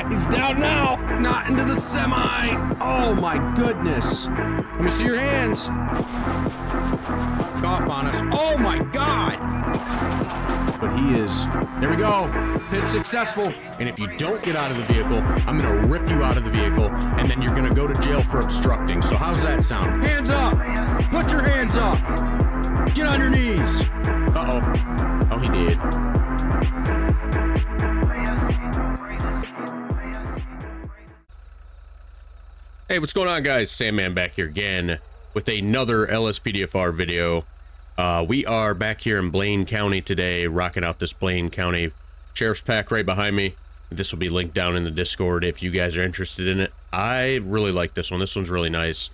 He's down now. Not into the semi. Oh my goodness. Let me see your hands. Cough on us. Oh my God. But he is. There we go. Pit successful. And if you don't get out of the vehicle, I'm going to rip you out of the vehicle, and then you're going to go to jail for obstructing. So how's that sound? Hands up. Put your hands up. Get on your knees. Uh-oh. Oh, he did. Hey, what's going on, guys? Sandman back here again with another LSPDFR video. We are back here in Blaine County today, rocking out this Blaine County Sheriff's Pack right behind me. This will be linked down in the Discord if you guys are interested in it. I really like this one. This one's really nice.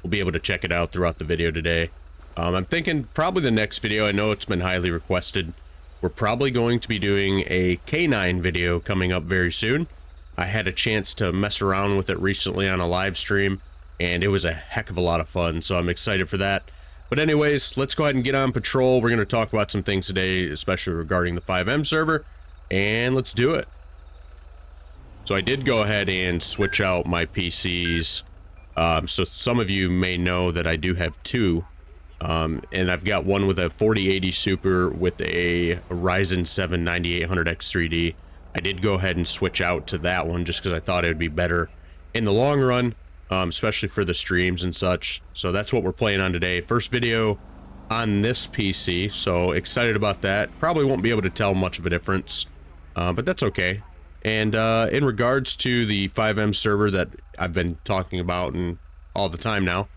We'll be able to check it out throughout the video today. I'm thinking probably the next video, I know it's been highly requested. We're probably going to be doing a K9 video coming up very soon. I had a chance to mess around with it recently on a live stream, and it was a heck of a lot of fun, so I'm excited for that. But anyways, let's go ahead and get on patrol. We're going to talk about some things today, especially regarding the 5M server, and let's do it. So I did go ahead and switch out my PCs. So some of you may know that I do have two, and I've got one with a 4080 Super with a Ryzen 7 9800X3D. I did go ahead and switch out to that one just because I thought it would be better in the long run, especially for the streams and such. So that's what we're playing on today. First video on this PC, so excited about that. Probably won't be able to tell much of a difference, but that's okay. And in regards to the 5M server that I've been talking about and all the time now,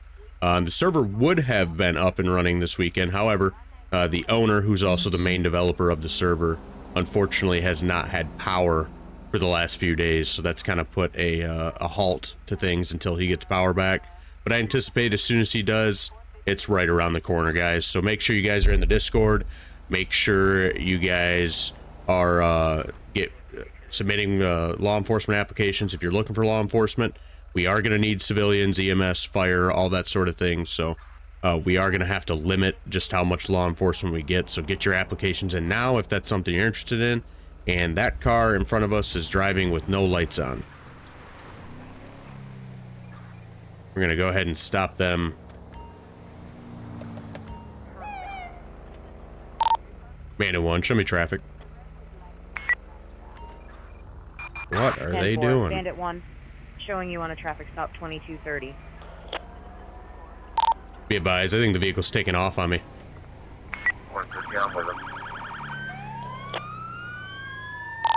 the server would have been up and running this weekend. However, the owner, who's also the main developer of the server, unfortunately has not had power for the last few days, so that's kind of put a halt to things until he gets power back. But I anticipate as soon as he does, it's right around the corner, guys. So make sure you guys are in the Discord. Make sure you guys are submitting law enforcement applications if you're looking for law enforcement. We are going to need civilians, EMS, fire, all that sort of thing. So we are going to have to limit just how much law enforcement we get. So get your applications in now if that's something you're interested in. And that car in front of us is driving with no lights on. We're going to go ahead and stop them. Bandit 1, show me traffic. What are they doing? Bandit 1, showing you on a traffic stop 2230. Be advised, I think the vehicle's taking off on me.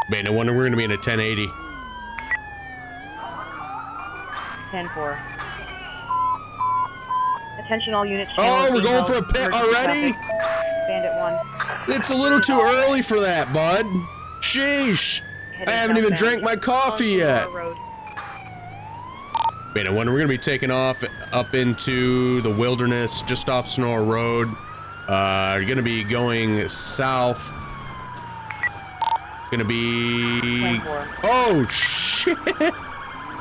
Bandit 1, we're going to be in a 1080. 10-4. Attention all units. Oh, we're going for a pit already? Bandit 1. It's a little too early for that, bud. Sheesh. I haven't even drank my coffee yet. Bandit 1, we're going to be taking off up into the wilderness just off Sonora Road. You're going to be going south. Going to be... Oh, shit.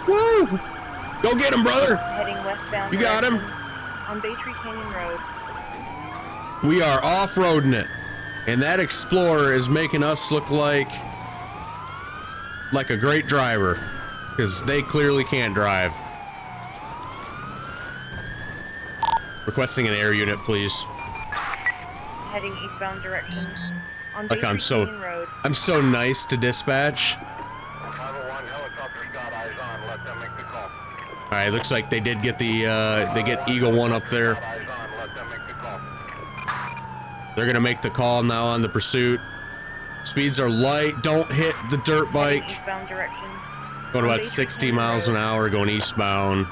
Woo. Go get him, brother. Heading westbound. You got him. On Baytree Canyon Road. We are off-roading it. And that Explorer is making us look like a great driver. Because they clearly can't drive. Requesting an air unit, please. Heading eastbound direction. On Like I'm so nice to dispatch. All right, looks like they did get the they get Eagle 1 up there. They're gonna make the call now on the pursuit. Speeds are light. Don't hit the dirt bike. Eastbound direction. Going about 60 miles an hour going eastbound.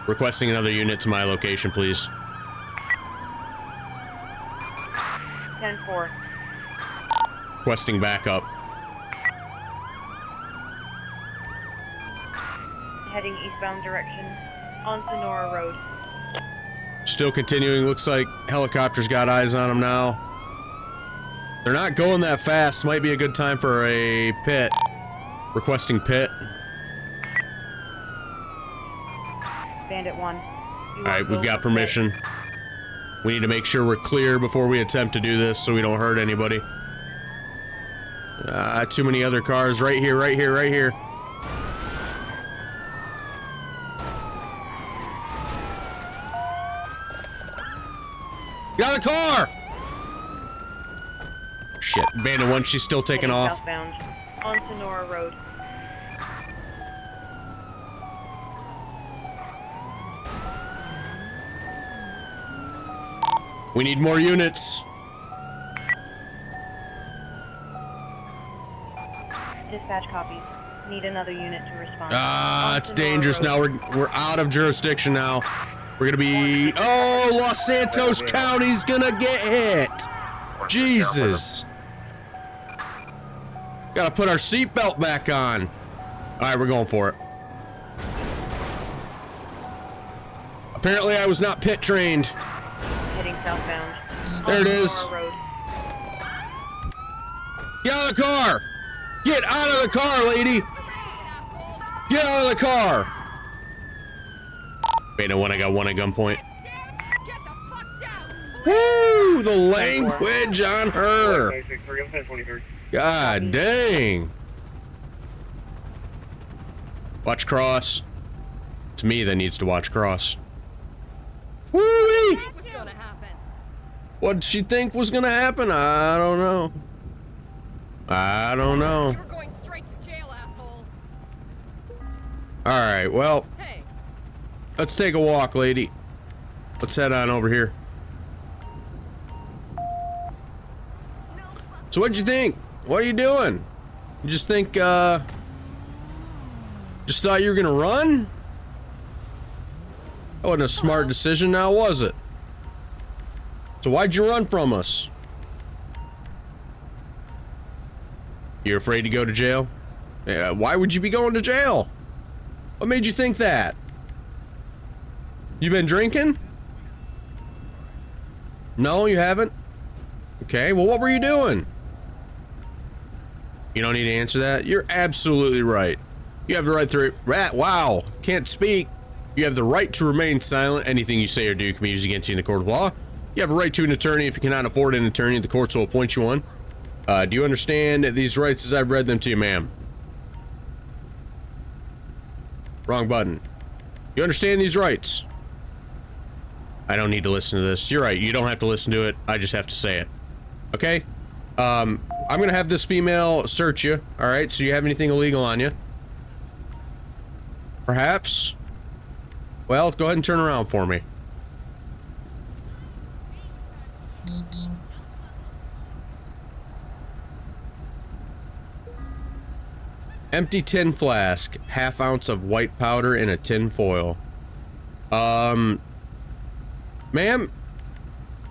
Requesting another unit to my location, please. 10-4. Requesting backup. Heading eastbound direction on Sonora Road. Still continuing. Looks like helicopters got eyes on them now. They're not going that fast. Might be a good time for a pit. Requesting pit. Bandit 1. Alright, we've got permission. We need to make sure we're clear before we attempt to do this so we don't hurt anybody. Too many other cars. Right here, right here, right here. Got a car! Shit, abandoned one, she's still taking off. Southbound on Sonora Road. We need more units. Dispatch copies. Need another unit to respond. It's dangerous now. We're out of jurisdiction now. We're gonna be. Oh, Los Santos County's gonna get hit. Jesus. Gotta put our seatbelt back on. All right, we're going for it. Apparently, I was not pit trained. Heading southbound. There it is. Sonora Road. Get out of the car! Get out of the car, lady! Get out of the car! Wait, no, when I got one at gunpoint. Woo! The language on her! God dang! Watch cross. It's me that needs to watch cross. Woo-wee! What did she think was gonna happen? I don't know. I don't know. You're going straight to jail, asshole. Alright, well, Hey. let's take a walk, lady. Let's head on over here. So what'd you think? What are you doing? You just think, just thought you were gonna run? That wasn't a smart decision now, was it? So why'd you run from us? You're afraid to go to jail? Yeah, why would you be going to jail? What made you think that? You been drinking? No, you haven't? Okay, well, what were you doing? You don't need to answer that? You're absolutely right. You have the right to... Wow, can't speak. You have the right to remain silent. Anything you say or do can be used against you in the court of law. You have a right to an attorney. If you cannot afford an attorney, the courts will appoint you one. Do you understand these rights as I've read them to you, ma'am? Wrong button. You understand these rights? I don't need to listen to this. You're right. You don't have to listen to it. I just have to say it. Okay? I'm gonna have this female search you. Alright, so you have anything illegal on you? Perhaps? Well, go ahead and turn around for me. Empty tin flask, ½ ounce of white powder in a tin foil. Ma'am?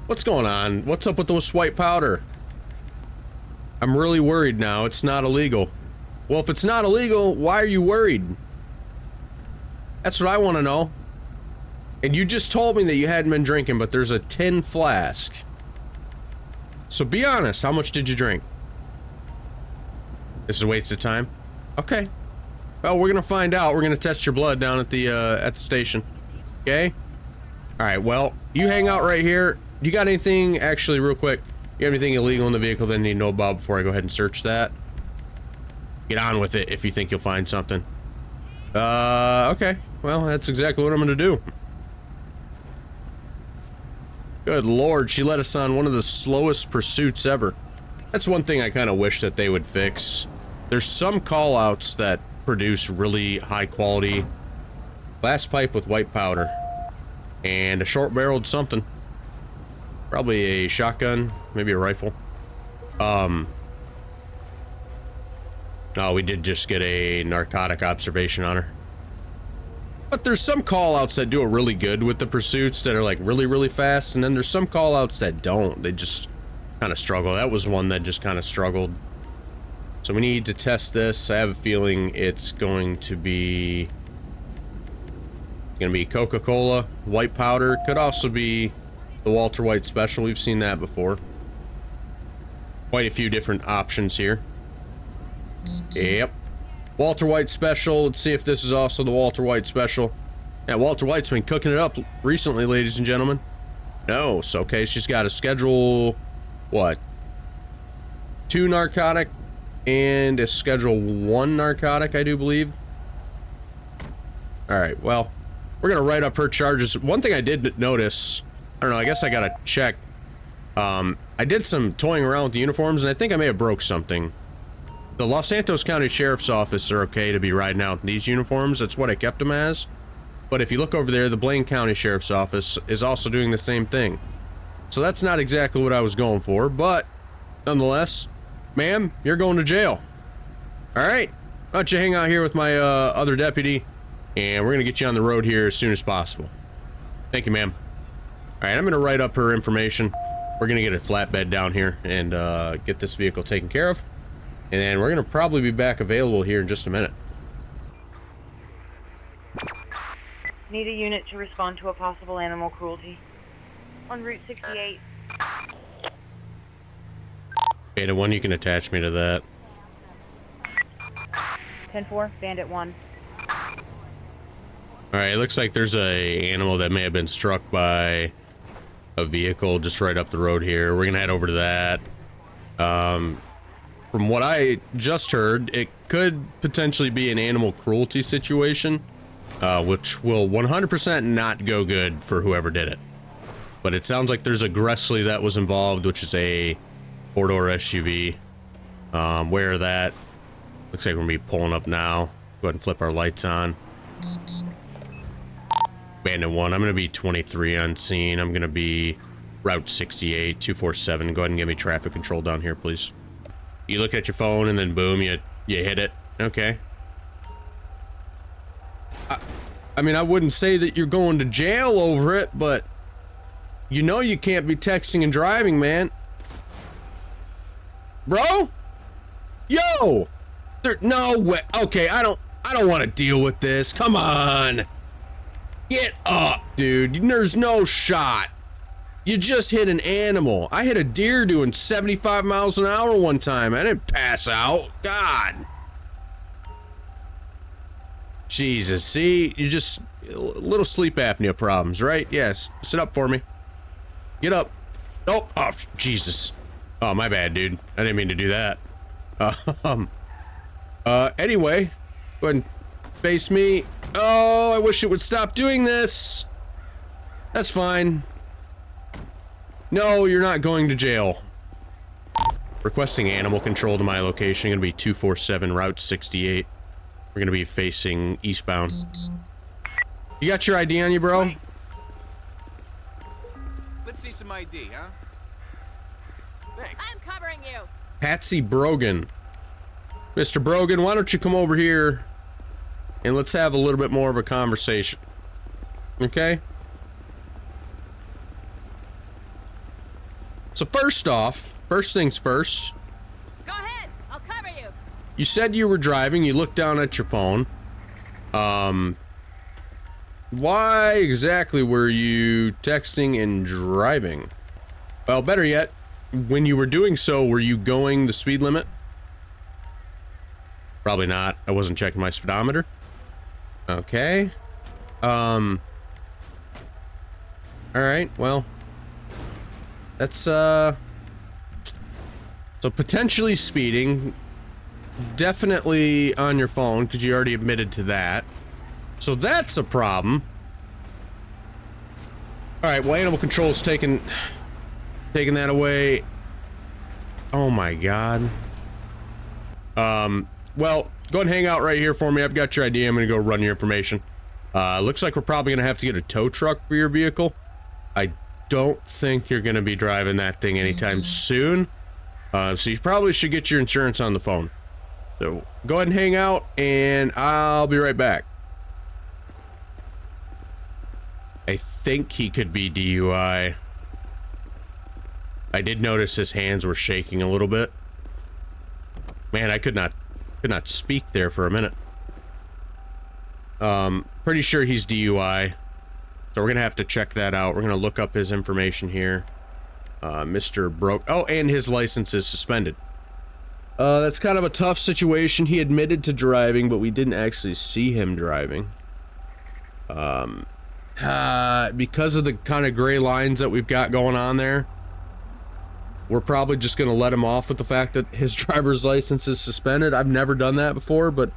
What's going on? What's up with those white powder? I'm really worried now. It's not illegal. Well, if it's not illegal, why are you worried? That's what I want to know. And you just told me that you hadn't been drinking, but there's a tin flask. So be honest, how much did you drink? This is a waste of time. Okay. Well, we're gonna find out. We're gonna test your blood down at the station. Okay? Alright, well, you hang out right here. You got anything, actually, real quick, you have anything illegal in the vehicle that I need to know about before I go ahead and search that? Get on with it if you think you'll find something. Okay. Well, that's exactly what I'm gonna do. Good lord, she let us on one of the slowest pursuits ever. That's one thing I kind of wish that they would fix. There's some call-outs that produce really high-quality glass pipe with white powder. And a short-barreled something. Probably a shotgun, maybe a rifle. Oh, we did just get a narcotic observation on her. But there's some call-outs that do it really good with the pursuits that are like really, really fast, and then there's some call-outs that don't. They just kind of struggle. That was one that just kind of struggled. So we need to test this. I have a feeling it's going to be Coca-Cola, white powder. Could also be the Walter White Special. We've seen that before. Quite a few different options here. Yep. Walter White Special. Let's see if this is also the Walter White Special. Yeah, Walter White's been cooking it up recently, ladies and gentlemen. No, so okay, she's got a schedule, what? 2 narcotic and a Schedule 1 narcotic, I do believe. Alright, well, we're gonna write up her charges. One thing I did notice, I don't know, I guess I gotta check. I did some toying around with the uniforms, and I think I may have broke something. The Los Santos County Sheriff's Office are okay to be riding out in these uniforms. That's what I kept them as. But if you look over there, the Blaine County Sheriff's Office is also doing the same thing. So that's not exactly what I was going for, but nonetheless, ma'am, you're going to jail. Alright, why don't you hang out here with my other deputy, and we're gonna get you on the road here as soon as possible. Thank you, ma'am. Alright, I'm gonna write up her information. We're gonna get a flatbed down here and get this vehicle taken care of. And then we're gonna probably be back available here in just a minute. Need a unit to respond to a possible animal cruelty. On Route 68. Bandit 1, you can attach me to that. 10-4, Bandit 1. Alright, it looks like there's a animal that may have been struck by a vehicle just right up the road here. We're gonna head over to that. From what I just heard, it could potentially be an animal cruelty situation, which will 100% not go good for whoever did it. But it sounds like there's a Gressley that was involved, which is a four-door SUV. Where that? Looks like we're gonna be pulling up now. Go ahead and flip our lights on. Bandit 1, I'm gonna be 23 on scene. I'm gonna be Route 68, 247. Go ahead and give me traffic control down here, please. You look at your phone and then boom, you hit it. Okay. I mean, I wouldn't say that you're going to jail over it, but you know you can't be texting and driving, man. Bro? Yo! No way. Okay, I don't want to deal with this. Come on. Get up, dude. There's no shot. You just hit an animal. I hit a deer doing 75 miles an hour one time. I didn't pass out. God. Jesus, see? You just... little sleep apnea problems, right? Yes. Sit up for me. Get up. Oh, Jesus. Oh, my bad, dude. I didn't mean to do that. Anyway. Go ahead and face me. Oh, I wish it would stop doing this. That's fine. No, you're not going to jail. Requesting animal control to my location. Gonna be 247 Route 68. We're gonna be facing eastbound. You got your ID on you, bro? Wait. Let's see some ID, huh? Thanks. I'm covering you. Patsy Brogan. Mr. Brogan, why don't you come over here and let's have a little bit more of a conversation. Okay? So first off, first things first. Go ahead. I'll cover you. You said you were driving, you looked down at your phone. Why exactly were you texting and driving? Well, better yet, when you were doing so, were you going the speed limit? Probably not. I wasn't checking my speedometer. Okay. Alright, well. That's, so potentially speeding. Definitely on your phone, because you already admitted to that. So that's a problem. Alright, well, animal control's taking that away. Oh my god. Well, go ahead and hang out right here for me. I've got your ID. I'm gonna go run your information. Looks like we're probably gonna have to get a tow truck for your vehicle. I don't think you're gonna be driving that thing anytime soon. So you probably should get your insurance on the phone. So go ahead and hang out, and I'll be right back. I think he could be DUI. I did notice his hands were shaking a little bit. Man, I could not speak there for a minute. Pretty sure he's DUI. So we're gonna have to check that out. We're gonna look up his information here. Mr. Broke. Oh, and his license is suspended. That's kind of a tough situation. He admitted to driving, but we didn't actually see him driving. Because of the kind of gray lines that we've got going on there, we're probably just going to let him off with the fact that his driver's license is suspended. I've never done that before, but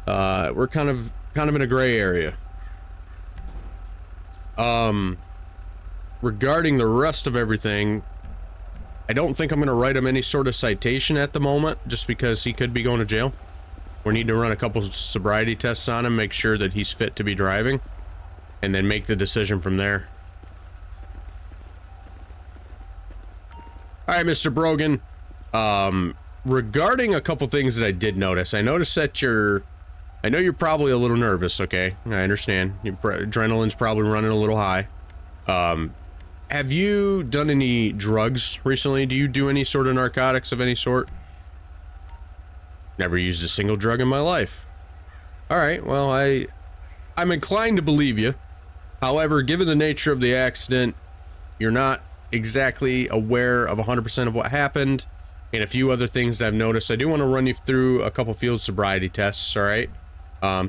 we're kind of in a gray area. Regarding the rest of everything, I don't think I'm going to write him any sort of citation at the moment, just because he could be going to jail. We need to run a couple sobriety tests on him, make sure that he's fit to be driving, and then make the decision from there. All right, Mr. Brogan. Regarding a couple things that I did notice, I noticed that I know you're probably a little nervous, okay? I understand. Your adrenaline's probably running a little high. Have you done any drugs recently? Do you do any sort of narcotics of any sort? Never used a single drug in my life. All right, well, I'm inclined to believe you. However, given the nature of the accident, you're not exactly aware of 100% of what happened, and a few other things that I've noticed. I do want to run you through a couple field sobriety tests, all right?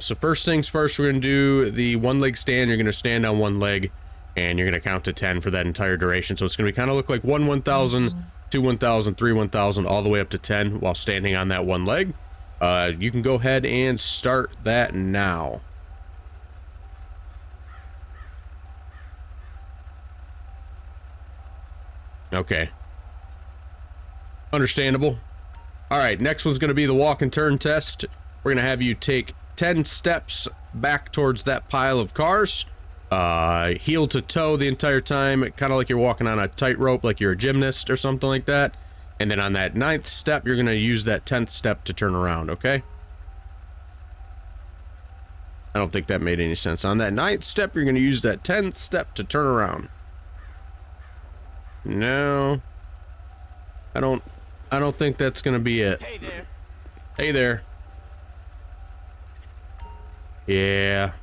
So first things first, we're going to do the one leg stand. You're going to stand on one leg, and you're going to count to 10 for that entire duration. So it's going to kind of look like 1 1,000, 2 1,000, 3 1,000, all the way up to 10 while standing on that one leg. You can go ahead and start that now. Okay. Understandable. All right, next one's going to be the walk and turn test. We're going to have you take 10 steps back towards that pile of cars. Heel to toe the entire time, kind of like you're walking on a tightrope, like you're a gymnast or something like that. And then on that 9th step, you're going to use that 10th step to turn around, okay? I don't think that made any sense. On that 9th step, you're going to use that 10th step to turn around. No. I don't think that's going to be it. Hey there. Hey there. Yeah.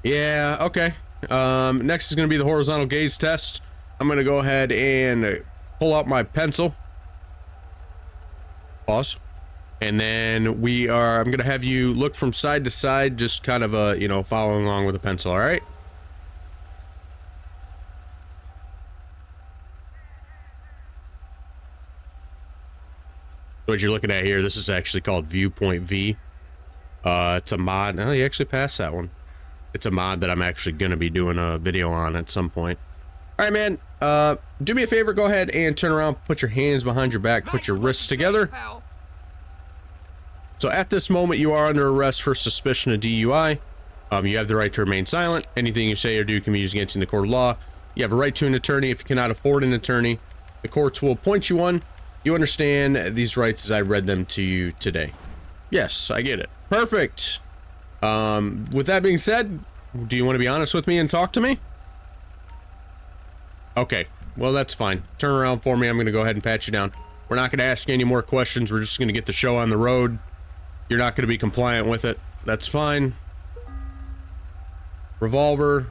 Yeah, okay. Next is going to be the horizontal gaze test. I'm going to go ahead and pull out my pencil. Pause. And then I'm going to have you look from side to side, just kind of, following along with the pencil, all right? What you're looking at here, this is actually called Viewpoint V. It's a mod. Oh, you actually passed that one. It's a mod that I'm actually going to be doing a video on at some point. All right, man. Do me a favor. Go ahead and turn around. Put your hands behind your back. Put your wrists together. So at this moment, you are under arrest for suspicion of DUI. You have the right to remain silent. Anything you say or do can be used against you in the court of law. You have a right to an attorney. If you cannot afford an attorney, the courts will appoint you one. You understand these rights as I read them to you today? Yes, I get it. Perfect. With that being said, do you want to be honest with me and talk to me? Okay, well, that's fine. Turn around for me. I'm going to go ahead and pat you down. We're not going to ask you any more questions. We're just going to get the show on the road. You're not going to be compliant with it. That's fine. Revolver,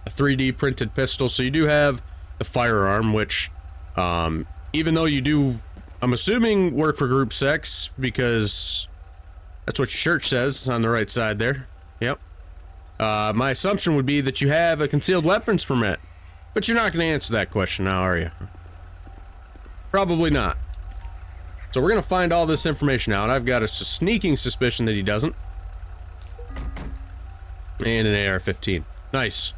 a 3D printed pistol. So you do have the firearm, which, even though you do, I'm assuming, work for Group 6, because that's what your shirt says on the right side there. Yep. My assumption would be that you have a concealed weapons permit. But you're not going to answer that question now, are you? Probably not. So we're going to find all this information out. I've got a sneaking suspicion that he doesn't. And an AR-15. Nice.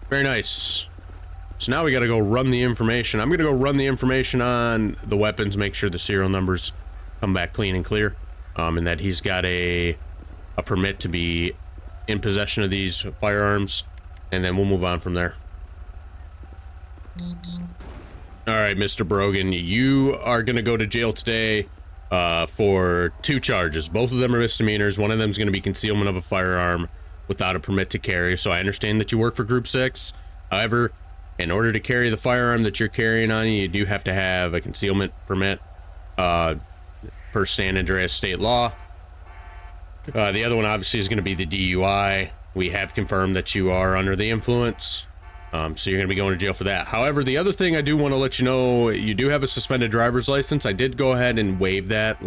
Very nice. So now we got to go run the information. I'm going to go run the information on the weapons, make sure the serial numbers come back clean and clear. And that he's got a permit to be in possession of these firearms. And then we'll move on from there. All right, Mr. Brogan, you are going to go to jail today for 2 charges. Both of them are misdemeanors. One of them is going to be concealment of a firearm without a permit to carry. So I understand that you work for Group 6. However, in order to carry the firearm that you're carrying on you, you do have to have a concealment permit per San Andreas state law. The other one obviously is going to be the DUI. We have confirmed that you are under the influence. So you're going to be going to jail for that. However, the other thing I do want to let you know, you do have a suspended driver's license. I did go ahead and waive that,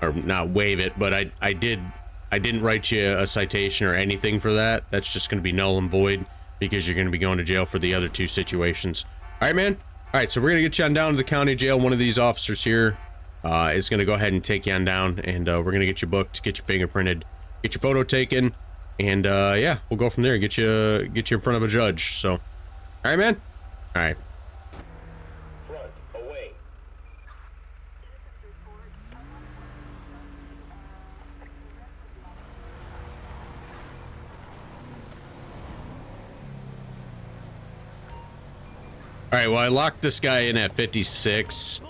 or not waive it, but I didn't write you a citation or anything for that. That's just going to be null and void. because you're going to be going to jail for the other 2 situations. All right, man. All right, so we're going to get you on down to the county jail. One of these officers here is going to go ahead and take you on down, and we're going to get you booked, get you fingerprinted, get your photo taken, and yeah, we'll go from there and get you in front of a judge. So, all right, man. All right. Front, away. All right, well, I locked this guy in at 56,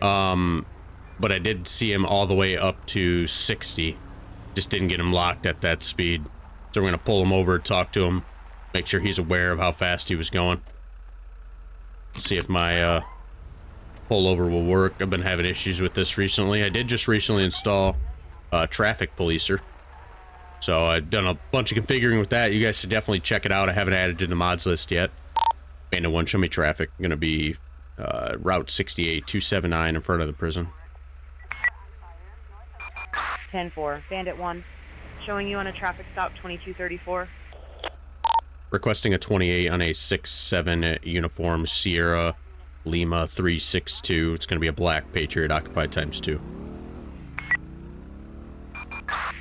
but I did see him all the way up to 60. Just didn't get him locked at that speed. So we're gonna pull him over, talk to him, make sure he's aware of how fast he was going. See if my pullover will work. I've been having issues with this recently. I did just recently install Traffic Policer. So I've done a bunch of configuring with that. You guys should definitely check it out. I haven't added it to the mods list yet. Bandit 1, show me traffic. Gonna be Route 68, 279 in front of the prison. 10-4, Bandit 1. Showing you on a traffic stop, 2234. Requesting a 28 on a 6-7 uniform Sierra Lima 362. It's gonna be a black Patriot occupied ×2.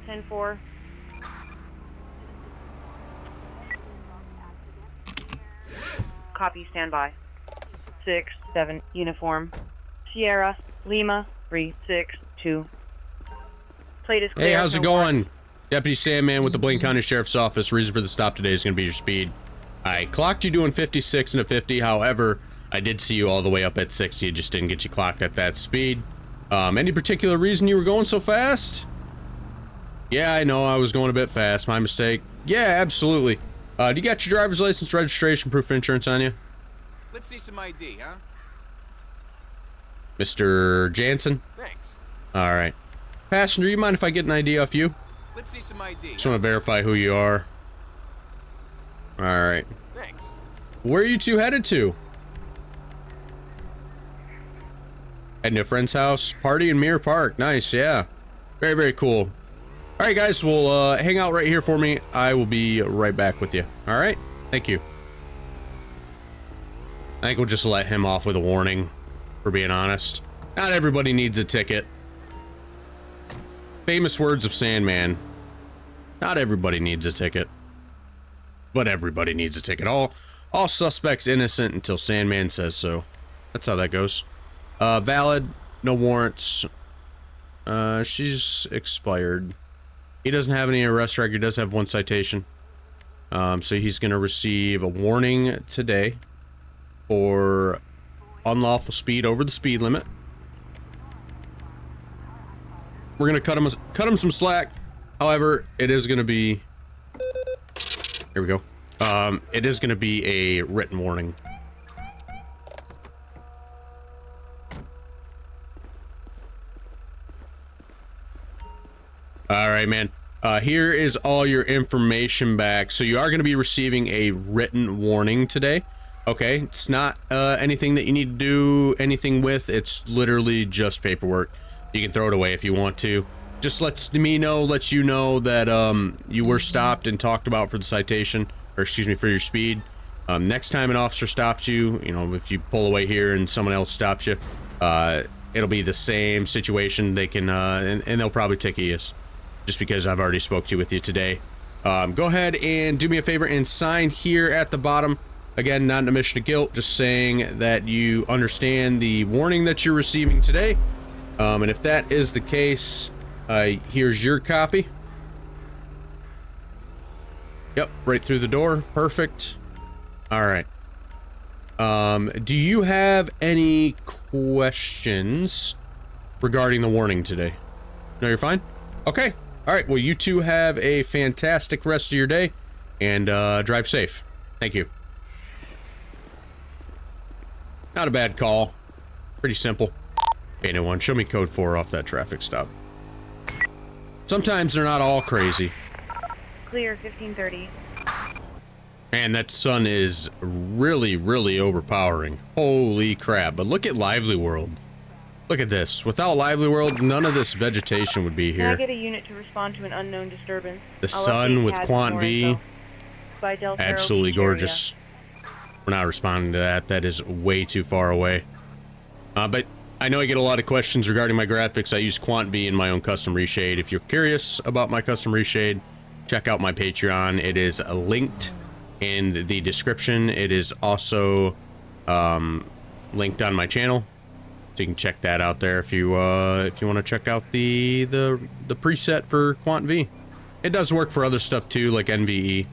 10-4. Copy, standby. 6-7 uniform Sierra Lima 362. Plate is clear. Hey, how's it going? Deputy Sandman with the Blaine County Sheriff's Office. Reason for the stop today is going to be your speed. I clocked you doing 56 and a 50. However, I did see you all the way up at 60. It just didn't get you clocked at that speed. Any particular reason you were going so fast? Yeah, I know I was going a bit fast. My mistake. Yeah, absolutely. Do you got your driver's license, registration, proof of insurance on you? Let's see some ID, huh? Mr. Jansen? Thanks. All right. Passenger, you mind if I get an ID off you? Let's see some ID. Just want to verify who you are. All right. Thanks. Where are you two headed to? Heading to a friend's house. Party in Mirror Park. Nice, yeah. Very, very cool. All right, guys, well, hang out right here for me. I will be right back with you. All right? Thank you. I think we'll just let him off with a warning, for being honest. Not everybody needs a ticket. Famous words of Sandman. Not everybody needs a ticket. But everybody needs a ticket. All suspects innocent until Sandman says so. That's how that goes. Valid. No warrants. She's expired. He doesn't have any arrest record. He does have 1 citation. So he's going to receive a warning today for unlawful speed over the speed limit. We're going to cut him some slack. However, it is going to be... Here we go. It is going to be a written warning. All right, man. Here is all your information back. So you are going to be receiving a written warning today. Okay, it's not anything that you need to do anything with. It's literally just paperwork. You can throw it away if you want to. Just lets you know that you were stopped and talked about for the citation, or excuse me, for your speed. Next time an officer stops you, you know, if you pull away here and someone else stops you, it'll be the same situation. They can and they'll probably ticket you, just because I've already spoke with you today. Go ahead and do me a favor and sign here at the bottom. Again, not an admission of guilt, just saying that you understand the warning that you're receiving today. And if that is the case, here's your copy. Yep, right through the door. Perfect. All right. Do you have any questions regarding the warning today? No, you're fine? Okay. All right. Well, you two have a fantastic rest of your day, and drive safe. Thank you. Not a bad call. Pretty simple. Bandit 1, show me code 4 off that traffic stop. Sometimes they're not all crazy. Clear, 1530. Man, that sun is really, really overpowering. Holy crap. But look at Lively World. Look at this. Without Lively World, none of this vegetation would be Can I here. get a unit to respond to an unknown disturbance? The I'll sun update with CAD Quant more V. info. by Del Cerro Absolutely Beach area. gorgeous. We're not responding to that. That is way too far away. But I know I get a lot of questions regarding my graphics. I use QuantV in my own custom reshade. If you're curious about my custom reshade, check out my Patreon. It is linked in the description. It is also linked on my channel, so you can check that out there if you want to check out the preset for QuantV. It does work for other stuff too, like NVE.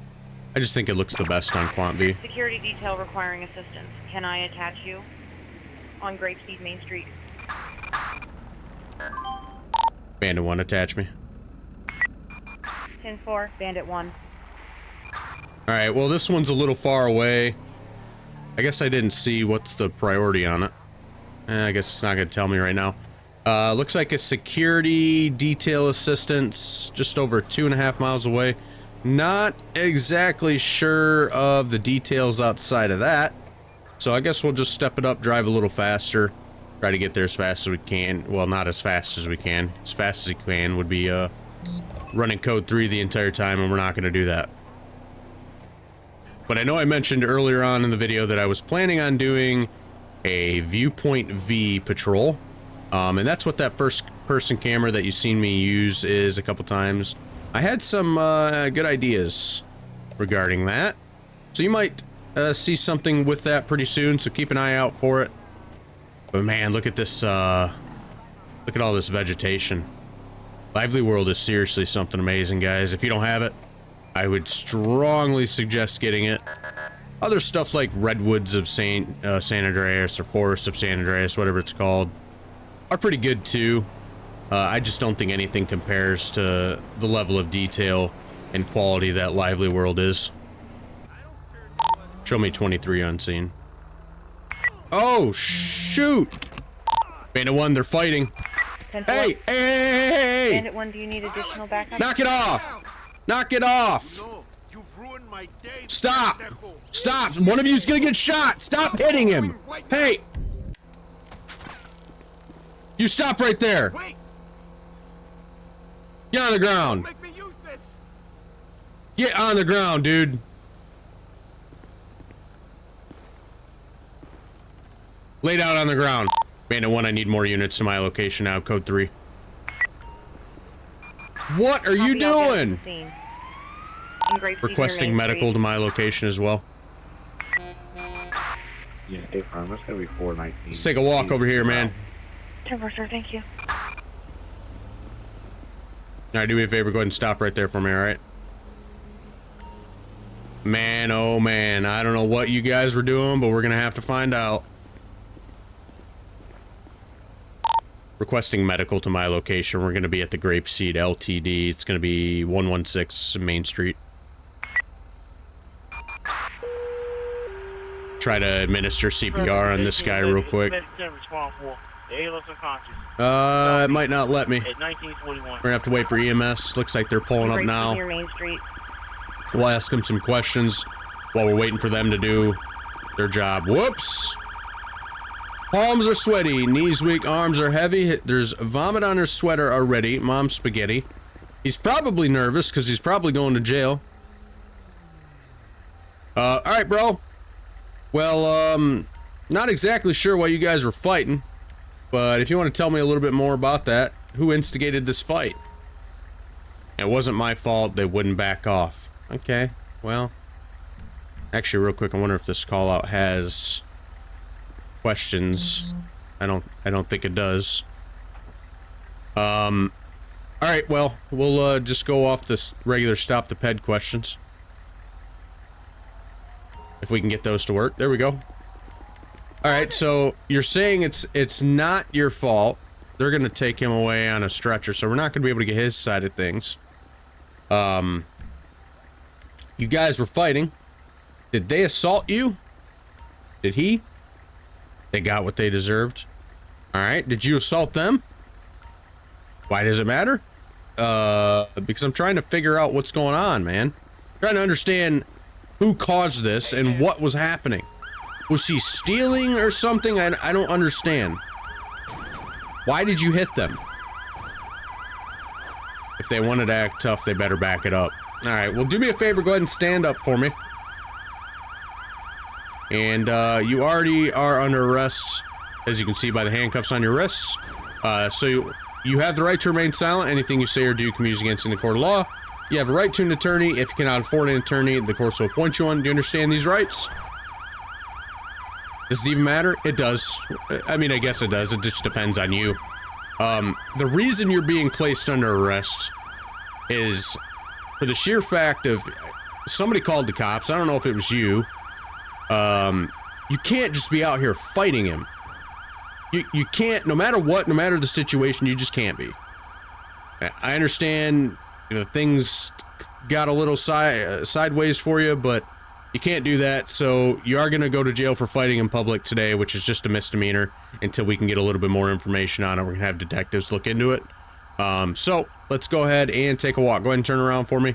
I just think it looks the best on QuantV. Security detail requiring assistance. Can I attach you? On Grapeseed Main Street. Bandit 1, attach me. 10-4, Bandit 1. Alright, well this one's a little far away. I guess I didn't see what's the priority on it. I guess it's not going to tell me right now. Looks like a security detail assistance just over 2.5 miles away. Not exactly sure of the details outside of that. So I guess we'll just step it up, drive a little faster. Try to get there as fast as we can. Well, not as fast as we can. As fast as we can would be running code 3 the entire time, and we're not going to do that. But I know I mentioned earlier on in the video that I was planning on doing a Viewpoint V patrol. And that's what that first person camera that you've seen me use is a couple times. I had some good ideas regarding that. So you might see something with that pretty soon, so keep an eye out for it. But man, look at this, look at all this vegetation. Lively World is seriously something amazing, guys. If you don't have it, I would strongly suggest getting it. Other stuff like Redwoods of San Andreas or Forests of San Andreas, whatever it's called, are pretty good too. I just don't think anything compares to the level of detail and quality that Lively World is. Show me 23 unseen. Oh, shoot! Bandit 1, they're fighting. Hey! Hey! Bandit 1, do you need additional backup? Knock it off! Knock it off! Stop! Stop! One of you's gonna get shot! Stop hitting him! Hey! You stop right there! Get on the ground! Get on the ground, dude! Lay down on the ground. Bandit 1, I need more units to my location now. Code 3. What are you doing? Requesting medical to my location as well. Yeah, hey, firm. That's gonna be 419. Let's take a walk over here, man. 10-4, sir. Thank you. Alright, do me a favor. Go ahead and stop right there for me, alright? Man, oh man. I don't know what you guys were doing, but we're gonna have to find out. Requesting medical to my location. We're going to be at the Grapeseed LTD. It's going to be 116 Main Street. Try to administer CPR on this guy real quick. It might not let me. We're going to have to wait for EMS. Looks like they're pulling up now. We'll ask them some questions while we're waiting for them to do their job. Whoops! Palms are sweaty, knees weak, arms are heavy. There's vomit on her sweater already. Mom's spaghetti. He's probably nervous because he's probably going to jail. Alright, bro. Well, not exactly sure why you guys were fighting, but if you want to tell me a little bit more about that, who instigated this fight? It wasn't my fault. They wouldn't back off. Okay, well, actually, real quick, I wonder if this call out has questions. I don't think it does. All right, well, we'll just go off this regular stop the ped questions. If we can get those to work. There we go. All right, so you're saying it's not your fault. They're going to take him away on a stretcher, so we're not going to be able to get his side of things. You guys were fighting. Did they assault you? Did he? They got what they deserved. Alright, did you assault them? Why does it matter? Because I'm trying to figure out what's going on, man. I'm trying to understand who caused this and what was happening. Was he stealing or something? I don't understand. Why did you hit them? If they wanted to act tough, they better back it up. Alright, well, do me a favor, go ahead and stand up for me. And, you already are under arrest, as you can see by the handcuffs on your wrists. So you have the right to remain silent. Anything you say or do can be used against you in the court of law. You have a right to an attorney. If you cannot afford an attorney, the courts will appoint you one. Do you understand these rights? Does it even matter? It does. I mean, I guess it does. It just depends on you. The reason you're being placed under arrest is for the sheer fact of somebody called the cops. I don't know if it was you. You can't just be out here fighting him. You can't, no matter what, no matter the situation, you just can't be. I understand, you know, things got a little sideways for you, but you can't do that, so you are going to go to jail for fighting in public today, which is just a misdemeanor, until we can get a little bit more information on it. We're going to have detectives look into it. So, let's go ahead and take a walk. Go ahead and turn around for me.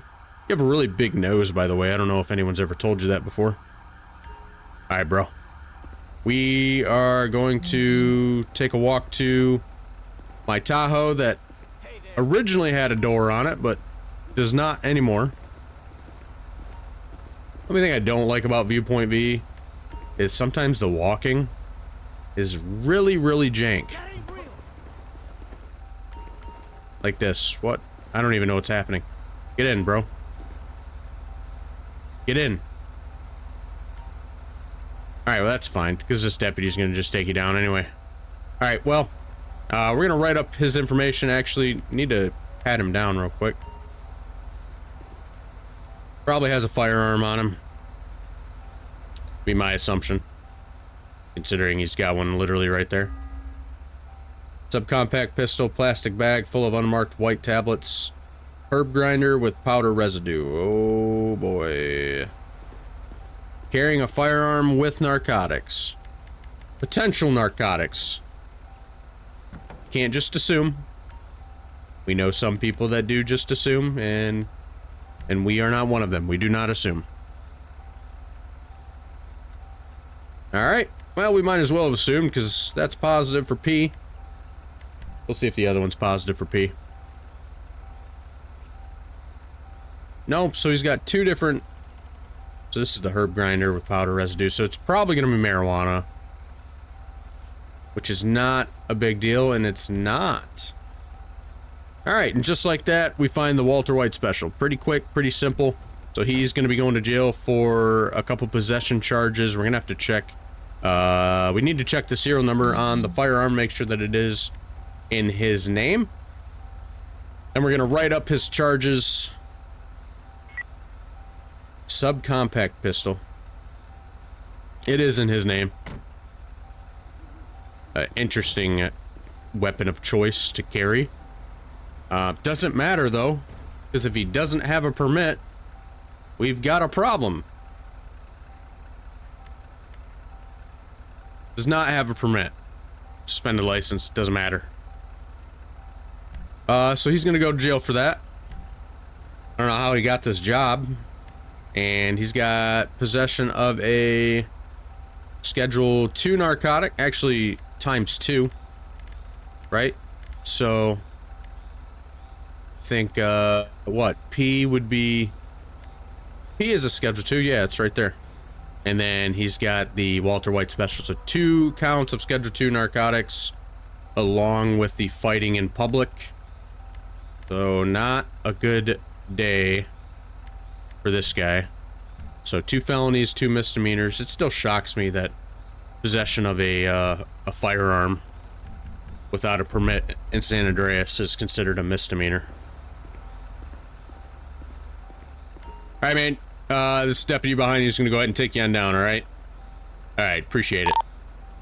You have a really big nose, by the way. I don't know if anyone's ever told you that before. Alright, bro. We are going to take a walk to my Tahoe that originally had a door on it, but does not anymore. The only thing I don't like about Viewpoint V is sometimes the walking is really, really jank. Like this. What? I don't even know what's happening. Get in, bro. Get in. Alright, well that's fine, because this deputy's gonna just take you down anyway. Alright, well, we're gonna write up his information. Actually, need to pat him down real quick. Probably has a firearm on him. Be my assumption. Considering he's got one literally right there. Subcompact pistol, plastic bag full of unmarked white tablets. Herb grinder with powder residue. Oh boy. Carrying a firearm with narcotics. Potential narcotics. Can't just assume. We know some people that do just assume, and we are not one of them. We do not assume. Alright, well, we might as well have assumed, because that's positive for P. We'll see if the other one's positive for P. Nope, so he's got two different... So this is the herb grinder with powder residue, so it's probably going to be marijuana. Which is not a big deal, and it's not. Alright, and just like that, we find the Walter White special. Pretty quick, pretty simple. So he's going to be going to jail for a couple possession charges. We're going to have to check. We need to check the serial number on the firearm, make sure that it is in his name. And we're going to write up his charges. Subcompact pistol. It is in his name. Interesting weapon of choice to carry. Doesn't matter though, because if he doesn't have a permit, we've got a problem. Does not have a permit. Suspended license, doesn't matter. So he's gonna go to jail for that. I don't know how he got this job. And he's got possession of a Schedule 2 narcotic, actually times 2, right? So, I think, what, P would be, P is a Schedule 2, yeah, it's right there. And then he's got the Walter White special, so 2 counts of Schedule 2 narcotics, along with the fighting in public. So, not a good day for this guy. So 2 felonies, 2 misdemeanors. It still shocks me that possession of a firearm without a permit in San Andreas is considered a misdemeanor. Alright, man. This deputy behind you is going to go ahead and take you on down, alright? Alright, appreciate it.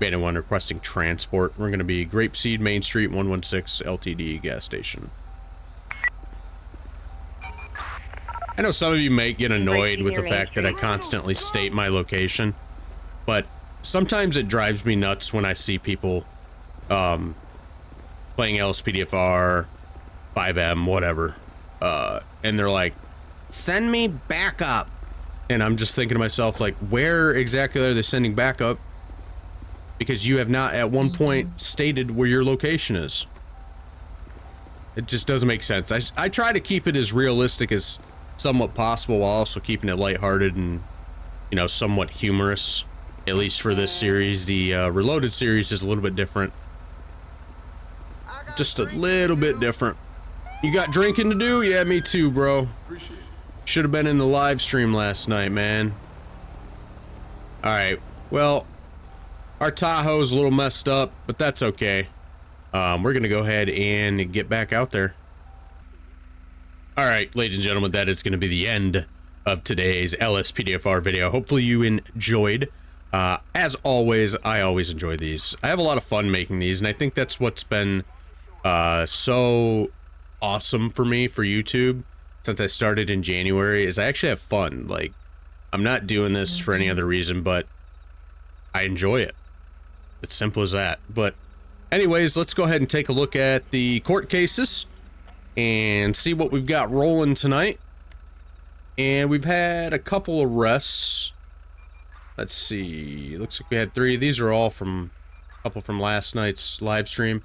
Bandit 1 requesting transport. We're going to be Grapeseed, Main Street, 116 LTD gas station. I know some of you might get annoyed with the fact that I constantly state my location, but sometimes it drives me nuts when I see people playing LSPDFR, 5M, whatever, and they're like, send me backup. And I'm just thinking to myself, like, where exactly are they sending backup? Because you have not at one point stated where your location is. It just doesn't make sense. I try to keep it as realistic as somewhat possible while also keeping it lighthearted and, you know, somewhat humorous. At least for this series. The Reloaded series is a little bit different. Just a little bit different. You got drinking to do? Yeah, me too, bro. Should have been in the live stream last night, man. Alright, well, our Tahoe's a little messed up, but that's okay. We're gonna go ahead and get back out there. Alright, ladies and gentlemen, that is gonna be the end of today's LSPDFR video. Hopefully you enjoyed. As always, I always enjoy these. I have a lot of fun making these, and I think that's what's been so awesome for me for YouTube since I started in January, is I actually have fun. Like, I'm not doing this for any other reason, but I enjoy it. It's simple as that. But anyways, let's go ahead and take a look at the court cases and see what we've got rolling tonight. And we've had a couple arrests. Let's see. Looks like we had 3. These are all from a couple from last night's live stream.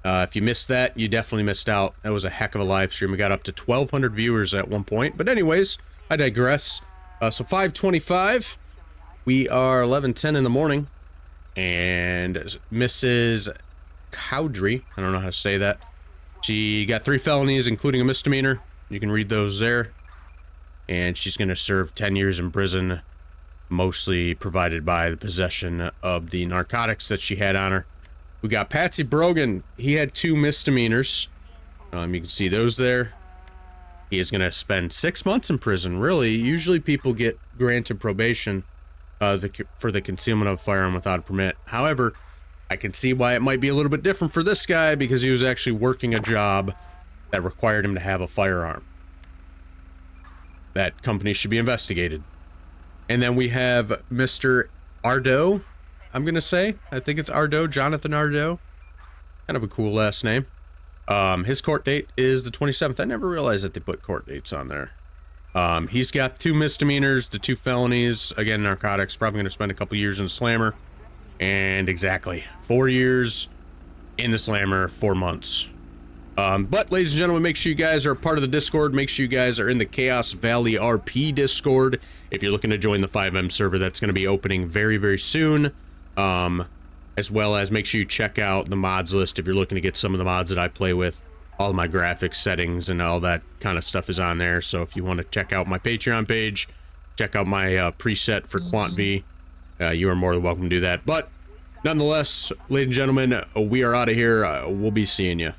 If you missed that, you definitely missed out. That was a heck of a live stream. We got up to 1,200 viewers at one point. But anyways, I digress. So 5:25. We are 11:10 in the morning. And Mrs. Cowdrey, I don't know how to say that. She got 3 felonies, including a misdemeanor. You can read those there. And she's going to serve 10 years in prison, mostly provided by the possession of the narcotics that she had on her. We got Patsy Brogan. He had 2 misdemeanors. You can see those there. He is going to spend 6 months in prison. Really, usually people get granted probation for the concealment of a firearm without a permit. However, I can see why it might be a little bit different for this guy, because he was actually working a job that required him to have a firearm. That company should be investigated. And then we have Mr. Ardo, I'm going to say. I think it's Ardo, Jonathan Ardo. Kind of a cool last name. His court date is the 27th. I never realized that they put court dates on there. He's got 2 misdemeanors, the 2 felonies. Again, narcotics. Probably going to spend a couple years in the slammer. And exactly 4 years in the slammer, 4 months. But ladies and gentlemen, make sure you guys are a part of the Discord. Make sure you guys are in the Chaos Valley RP Discord. If you're looking to join the 5M server, that's going to be opening very, very soon. As well as make sure you check out the mods list if you're looking to get some of the mods that I play with. All my graphics settings and all that kind of stuff is on there. So if you want to check out my Patreon page, check out my preset for Quant V, you are more than welcome to do that. But nonetheless, ladies and gentlemen, we are out of here. We'll be seeing you.